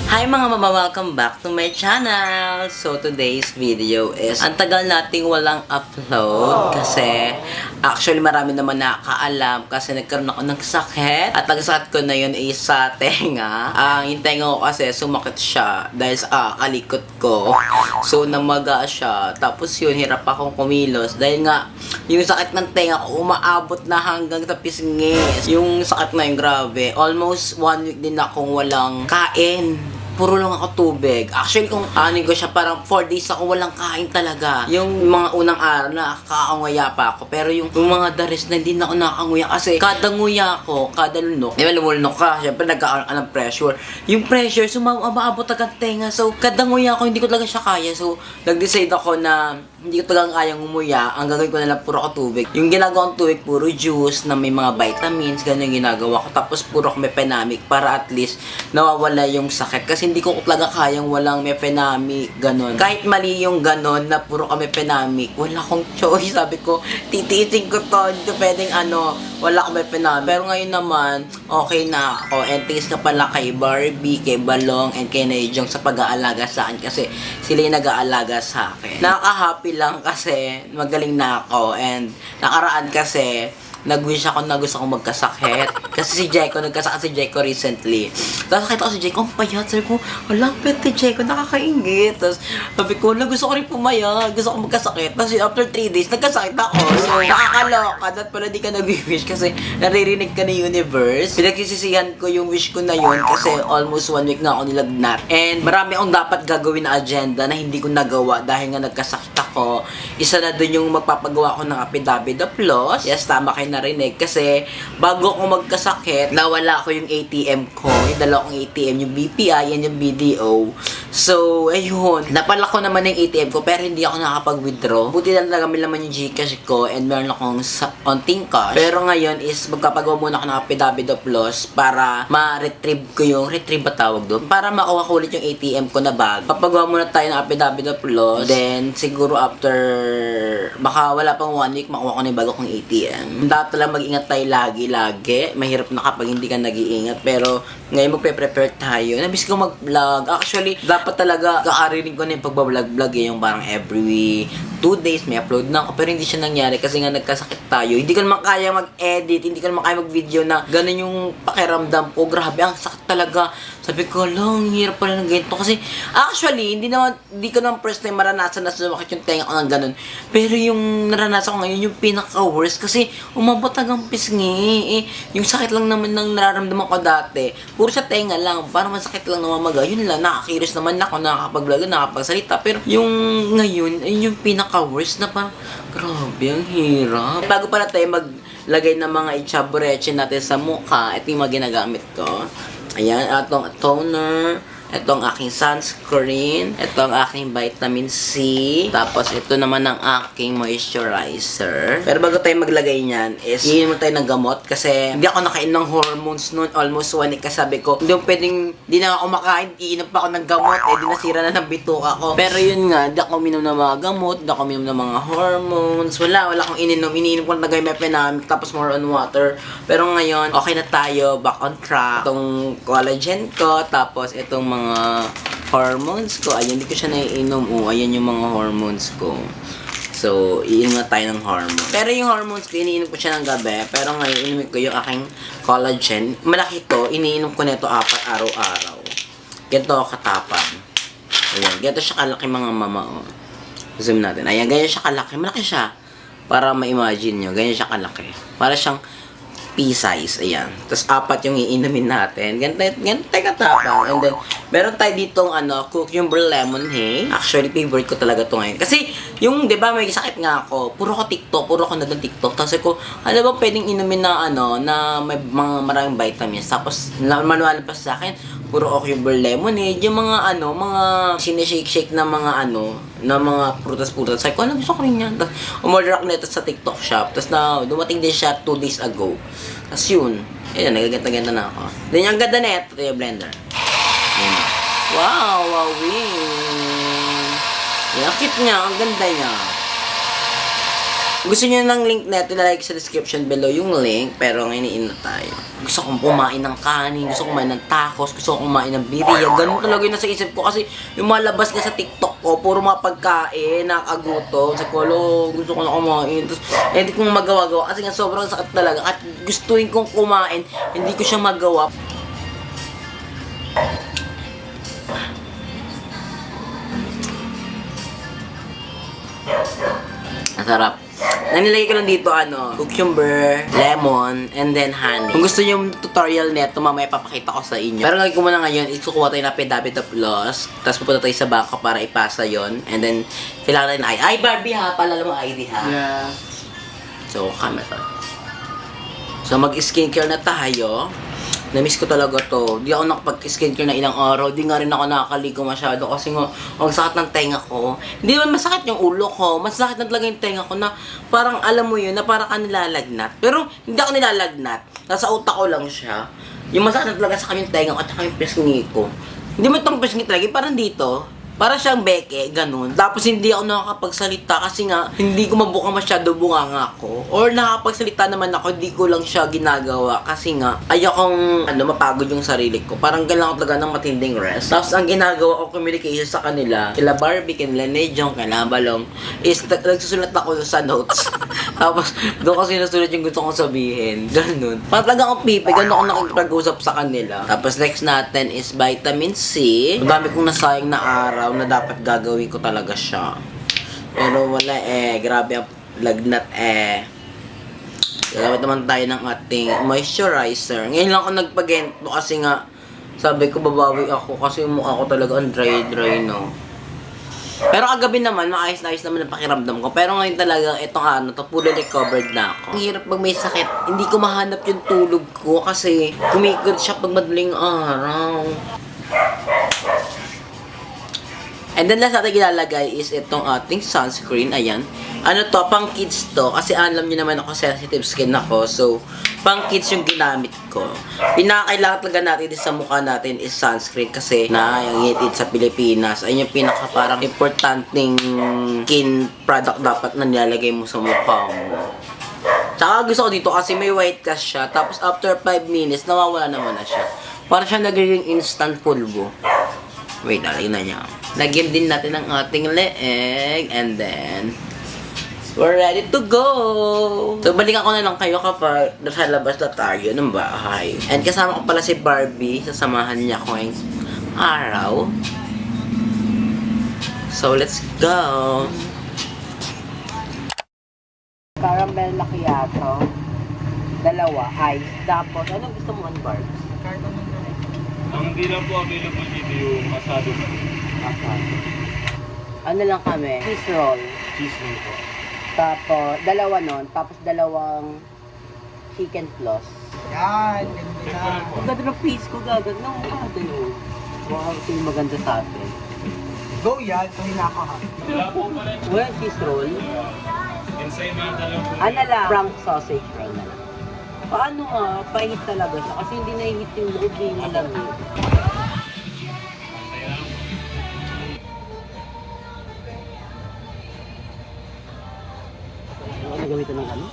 Hi mga mama, welcome back to my channel. So today's video is ang tagal nating walang upload kasi actually marami naman nakakaalam kasi nagkaroon ako ng sakit at ang sakit ko na yun is sa tenga. Yung tenga ko kasi sumakit siya dahil sa kalikot ko. So namaga siya, tapos yun hirap akong kumilos dahil nga yung sakit ng tenga ko umaabot na hanggang sa pisngis. Yung sakit na yun grabe, almost 1 week din akong walang kain. Puro lang ako tubig. Actually, kung anin ko siya, parang 4 days ako walang kain talaga. Yung mga unang araw na kakakanguya pa ako. Pero yung mga the rest na hindi na ako nakakanguya kasi kada nguya ako, kada lunok, di ba lumulunok ka, syempre nagkakaroon ka ng pressure. Yung pressure, umaabot agad tenga. So, kada nguya ako, hindi ko talaga siya kaya. So, nag-decide ako na hindi ko talagang kayang ngumuya. Ang gagawin ko na lang, puro ako tubig. Yung ginagawa kong tubig, puro juice na may mga vitamins, ganun yung ginagawa ko. Tapos, puro ako mephenamic para at least nawawala yung sakit. Kasi hindi ko talaga kayang walang mephenamic, ganun. Kahit mali yung ganun na puro ka mephenamic, wala akong choice. Sabi ko, titiisin ko to. Hindi ko pwedeng wala akong mephenamic. Pero ngayon naman, okay na ako. And thanks ka pala kay Barbie, kay Balong, and kay Naijong sa pag-aalaga sa akin kasi sila yung nag-aalaga sa akin. Nakaka-happy lang kasi magaling na ako, and nakaraan kasi nag-wish ako na gusto kong magkasakit. Kasi si Jeko, nagkasakit si Jeko recently. Tapos nakita ko si Jeko, ang payat. Sabi ko, alang pwede Jeko, nakakaingit. Tapos sabi ko, gusto ko rin pumayat, gusto kong magkasakit. Tapos after 3 days, nagkasakit ako. So, nakakaloka. Dapat pala di ka nag-wish kasi naririnig ka ni universe. Pinagsisisihan ko yung wish ko na yun kasi almost 1 week na ako nilagnat. And marami akong dapat gagawin na agenda na hindi ko nagawa dahil nga nagkasakit ako. Isa na dun yung magpapagawa ko ng Apidabid Plus. Yes, tama kayo narinig kasi bago ako magkasakit, nawala ko yung ATM ko. Yung dalawa kong ATM, yung BPI and yung BDO. So, ayun. Napala ko naman yung ATM ko pero hindi ako nakapag-withdraw. Buti lang talaga may laman yung Gcash ko and meron akong onting cash. Pero ngayon is magpapagawa muna ako ng Apidabid Plus para ma-retrieve ko yung, retrieve ba tawag doon? Para makuha ko ulit yung ATM ko na bag. Papagawa muna tayo ng Apidabid Plus. Then, siguro after, baka wala pang 1 week, makuha ko na yung bago kong ATM. Dapat lang mag-ingat tayo lagi. Mahirap na kapag hindi ka nag-iingat. Pero ngayon magpe-prepare tayo. Nabis ko mag-vlog. Actually, dapat talaga kaarinig ko na yung pagbablog-vlog eh. Yung parang every 2 days may upload na ako. Pero hindi siya nangyari kasi nga nagkasakit tayo. Hindi ko naman kaya mag-edit. Hindi ko naman kaya mag-video na ganun yung pakiramdam ko. Grabe, ang sakit talaga. Sabi ko, lang, hirap pala ng ganito. Kasi, actually, hindi ko naman first time maranasan na sumakit yung tenga ko ng ganun. Pero yung naranasan ko ngayon, yung pinaka-worst. Kasi, umabot hanggang pisngi. Yung sakit lang naman ng nararamdaman ko dati. Puro sa tenga lang. Parang masakit lang namamaga. Yun lang, nakakilos naman ako, nakakapag-vlog, nakakapagsalita. Pero, yung ngayon, ayun yung pinaka-worst na parang, grabe, ang hirap. Bago pala tayo maglagay ng mga itchabureche natin sa mukha, ito yung mga ginagamit ko. Ayan, itong toner, itong aking sunscreen, itong aking vitamin C, tapos ito naman ang aking moisturizer. Pero bago tayo maglagay niyan is, iinom tayo ng gamot kasi hindi ako nakain ng hormones noon, almost 1 week kasi sabi ko, hindi na ako makain, iinom pa ako ng gamot, di nasira na ng bituka ko. Pero yun nga, hindi ako uminom ng mga gamot, hindi ako uminom ng mga hormones, wala akong iniinom ko na gawin mephenamic, tapos more on water. Pero ngayon, okay na tayo, back on track. Itong collagen ko, tapos itong mga hormones ko. Ayan, hindi ko siya naiinom. Ayan yung mga hormones ko. So, iinom na tayo ng hormones. Pero yung hormones ko, iniinom ko siya ng gabi. Pero ngayon, iniinom ko yung aking collagen. Malaki to. Iniinom ko nito 4 araw-araw. Ganito ako katapang. Ayan, ganito siya kalaki mga mama. Zoom natin. Ayan, ganyan siya kalaki. Malaki siya. Para ma-imagine nyo. Ganyan siya kalaki. Para siyang pea-size, ayan. Tapos 4 yung iinumin natin. Ganito katapang. And then, meron tayo ditong cucumber lemon hay. Actually, favorite ko talaga to ngayon. Kasi, yung, di ba, may sakit nga ako. Puro ko TikTok. Puro ko na doon TikTok. Tapos ko, ano ba pwedeng inumin na, na may mga maraming vitamins. Tapos, manual pa sa akin, puro cucumber lemonade. Yung mga, mga sinishake-shake na mga, na mga prutas-prutas. Sabi ko, gusto ko rin yan. Tapos, umorder ako nito sa TikTok shop. Tapos, dumating din siya 2 days ago. Tapos yun, ayan, nagaganda-ganda na ako. Then yung ganda na ito, yung blender. Ayan. Wow, wowing. Yan, ang cute niya, ang ganda niya. Gusto niyo ng link neto, ilalagay sa description below yung link. Pero ngayon na tayo. Gusto kong kumain ng kanin, gusto kong kumain ng tacos, gusto kong kumain ng birria. Ganun talaga yung nasa isip ko kasi yung malabas nga sa TikTok ko, puro mga pagkain, nakakagutom. Sa kolo, gusto ko na kumain. Tapos, hindi kong magawa-gawa kasi nga sobrang sakit talaga. At gustuin kong kumain, hindi ko siya magawa. Ang sarap. Nanilagay ko lang dito, cucumber, lemon, and then honey. Kung gusto nyo yung tutorial neto, mamaya papakita ko sa inyo. Pero gagawin ko muna ngayon, isukuha tayo na Pedapita Plus. Tapos pupunta tayo sa bangko para ipasa yon. And then, kailangan tayo na ay Barbie ha, palala mo ID ha. Yeah. So, camera. So, mag-skincare na tayo. Na-miss ko talaga to. Di ako nakapag-skincare na ilang araw. Di nga rin ako nakakaligo masyado kasi nga, ang sakit ng tenga ko. Hindi naman masakit yung ulo ko. Mas sakit na talaga yung tenga ko na parang alam mo yun, na parang ka nilalagnat. Pero hindi ako nilalagnat. Nasa utak ko lang siya. Yung masakit na talaga sa kanyang tenga ko at saka yung pisngi ko. Hindi mo itong pisngi talaga. Parang dito. Para siyang beke, ganun. Tapos hindi ako nakakapagsalita kasi nga, hindi ko mabuka masyado bunganga ko. Or nakakapagsalita naman ako, hindi ko lang siya ginagawa. Kasi nga, ayokong mapagod yung sarili ko. Parang kailangan ko talaga ng matinding rest. Tapos ang ginagawa ko communication sa kanila, kila Barbie, kila Nejong, kila Balong, is nagsusulat ako sa notes. Tapos doon ko sinusulat yung gusto kong sabihin. Ganun. Parang talaga akong pipi, ganun ako nakikipag-usap sa kanila. Tapos next natin is vitamin C. Ang dami kong nasayang na araw na dapat gagawin ko talaga siya. Pero wala grabe ang lagnat Gagamit naman tayo ng ating moisturizer. Ngayon lang ako nagpagento kasi nga sabi ko babawi ako kasi yung mukha ko talaga ang dry no. Pero kagabi naman, maayos naman ang pakiramdam ko. Pero ngayon talaga, itong fully recovered na ako. Ang hirap pag may sakit, hindi ko mahanap yung tulog ko kasi kumikot siya pag madaling araw. And then last natin ilalagay is itong ating sunscreen. Ayan. Pang kids to. Kasi alam niyo naman ako, sensitive skin ako. So, pang kids yung ginamit ko. Pinakailangan talaga natin sa mukha natin is sunscreen. Kasi yung hitid sa Pilipinas. Ayun yung pinaka parang importanteng skin product dapat na nilalagay mo sa mukha mo. Tsaka gusto ko dito kasi may white cast siya. Tapos after 5 minutes, nawawala naman na siya. Para siya nagiging instant pulbo. Wait, lagyan na niya. Lagyan din natin ang ating leeg. And then, we're ready to go! So, balikan ko na lang kayo kapag nasa labas na tayo ng bahay. And kasama ko pala si Barbie. Sasamahan niya ako ngayong araw. So, let's go! Caramel macchiato. 2 ice. Tapos, anong gusto mo, Barbie? Ang hindi lang po available dito yung asado. Ano lang kami? Cheese roll. Cheese roll po. Tapos, 2 nun. Tapos, 2 chicken floss. Yan, Ang ganda ng face ko, gagawin. No, yun. Wow, ito yung maganda sa atin. Go yan, tuloy na ako ha. Wala po pala. Well, cheese roll. Inside na lang po. Ano lang? Frank sausage roll na lang. Paano pahit talaga siya? Kasi hindi nahihit yung loob yung malamig. Nagamitan ng ano?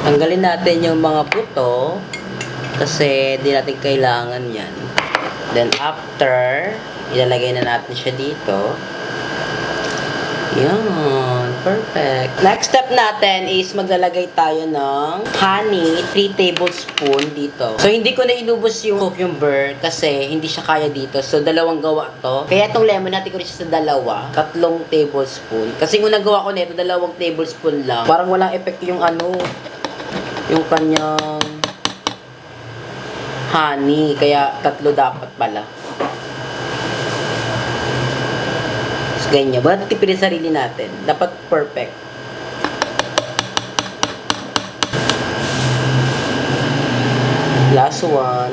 Tanggalin natin yung mga puto kasi di natin kailangan yan. Then after, ilalagay na natin siya dito. Yan, perfect. Next step natin is maglalagay tayo ng honey, 3 tablespoon dito. So hindi ko na inubos yung cucumber kasi hindi siya kaya dito. So 2 gawa to. Kaya itong lemon natin ko rin siya sa 2, 3 tablespoon. Kasi kung nagawa ko nito 2 tablespoon lang, parang walang effect yung yung kanyang honey. Kaya 3 dapat pala. Ganyan. Wala tipid sa sarili natin. Dapat perfect. Last one.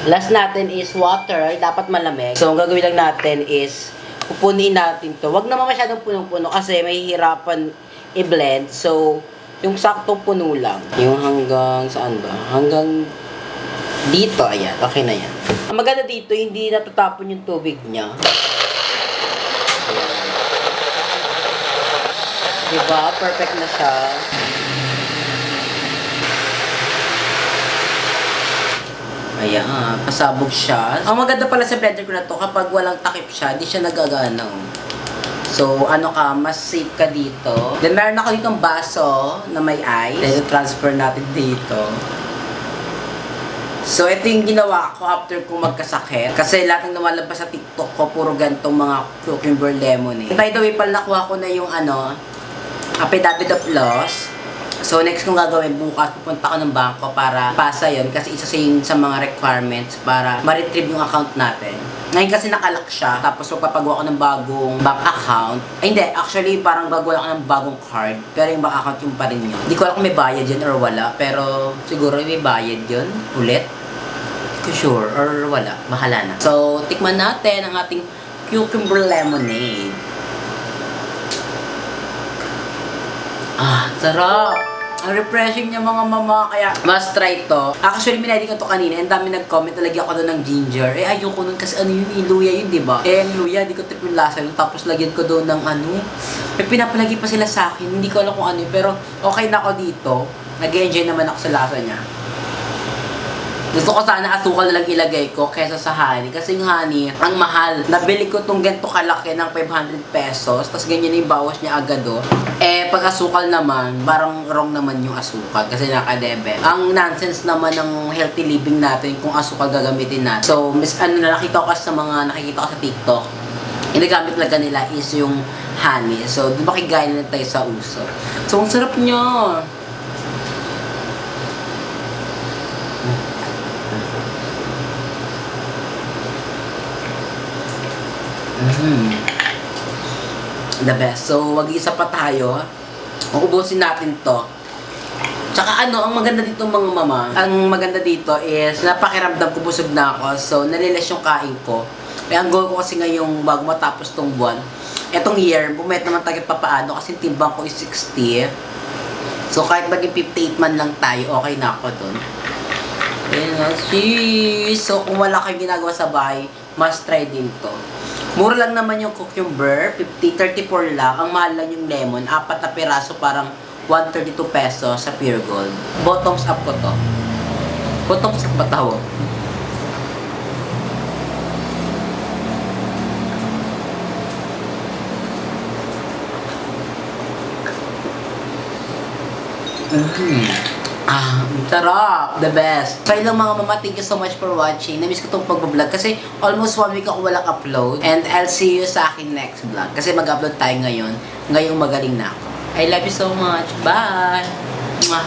Last natin is water. Dapat malamig. So, ang gagawin lang natin is pupunin natin to. Wag naman masyadong punong-puno kasi may hirapan i-blend. So, yung saktong puno lang. Yung hanggang saan ba? Hanggang dito. Ayan. Okay na yan. Ang maganda dito, hindi natatapon yung tubig niya. Ayan. Diba? Perfect na siya. Ayan, pasabog siya. Ang maganda pala sa blender ko na to, kapag walang takip siya, di siya nagagana. So, ano ka, mas safe ka dito. Then, meron ako ditong baso na may ice. Then, transfer natin dito. So, ito yung ginawa ko after ko magkasakit. Kasi lahat ng lumalabas sa TikTok ko, puro gantong mga cucumber lemon eh. By the way, pala nakuha ko na yung affidavit of loss. So, next kong gagawin, bukas, pupunta ko ng bangko para pasa yon kasi isa sa mga requirements para ma-retrieve yung account natin. Ngayon kasi nakalock siya, tapos magpapagawa ko ng bagong bank account. Ay, hindi, actually, parang gagawa ko ng bagong card, pero yung bank account yung pa rin yun. Hindi ko alam kung may bayad yun or wala, pero siguro may bayad yun ulit. Hindi ko sure, or wala, bahala na. So, tikman natin ang ating cucumber lemonade. Ah, sarap! Ang refreshing niya mga mama, kaya must try to. Actually, minali ko to kanina, ang dami nag-comment, nalagyan ko doon ng ginger. Eh, ayoko nun kasi ano yun, luya yun, diba? Eh, ang luya, di ko trip yung lasa yun. Tapos lagyan ko doon ng may pinapalagi pa sila sa akin, hindi ko alam kung ano yun. Pero okay na ako dito, nag-enjoy naman ako sa lasa niya. Gusto ko sana asukal na lang ilagay ko kesa sa honey. Kasi yung honey, ang mahal. Nabili ko tong ganito kalaki ng 500 pesos. Tapos ganyan yung bawas niya agad oh. Eh, pag asukal naman, parang wrong naman yung asukal. Kasi nakadebe. Ang nonsense naman ng healthy living natin kung asukal gagamitin natin. So, nakita ko kasi sa mga nakikita ko sa TikTok, ginagamit talaga nila is yung honey. So, di ba kigaya na tayo sa uso. So, ang sarap niya. The best. So, wag-isa pa tayo. Ubusin natin to. Tsaka ang maganda dito mga mama, ang maganda dito is napakiramdam ko busog na ako. So, naliles yung kain ko. Kaya ang goal ko kasi ngayong bago matapos tong buwan, etong year, bumayat naman tayo papaano kasi timbang ko is 60. So, kahit maging 58 man lang tayo, okay na ako dun. So, kung wala kayong ginagawa sa bahay, must try din to. Mura lang naman yung cucumber, 34 lang. Ang mahal lang yung lemon, 4 na piraso, parang 132 pesos sa Pure Gold. Bottoms up ko to. Bottoms up ba tawag? Ang sarap! The best! Try lang mga mama, thank you so much for watching. Namiss ko itong pag-vlog kasi almost 1 week ako walang upload. And I'll see you sa akin next vlog. Kasi mag-upload tayo ngayon. Ngayong magaling na ako. I love you so much. Bye! Mwah!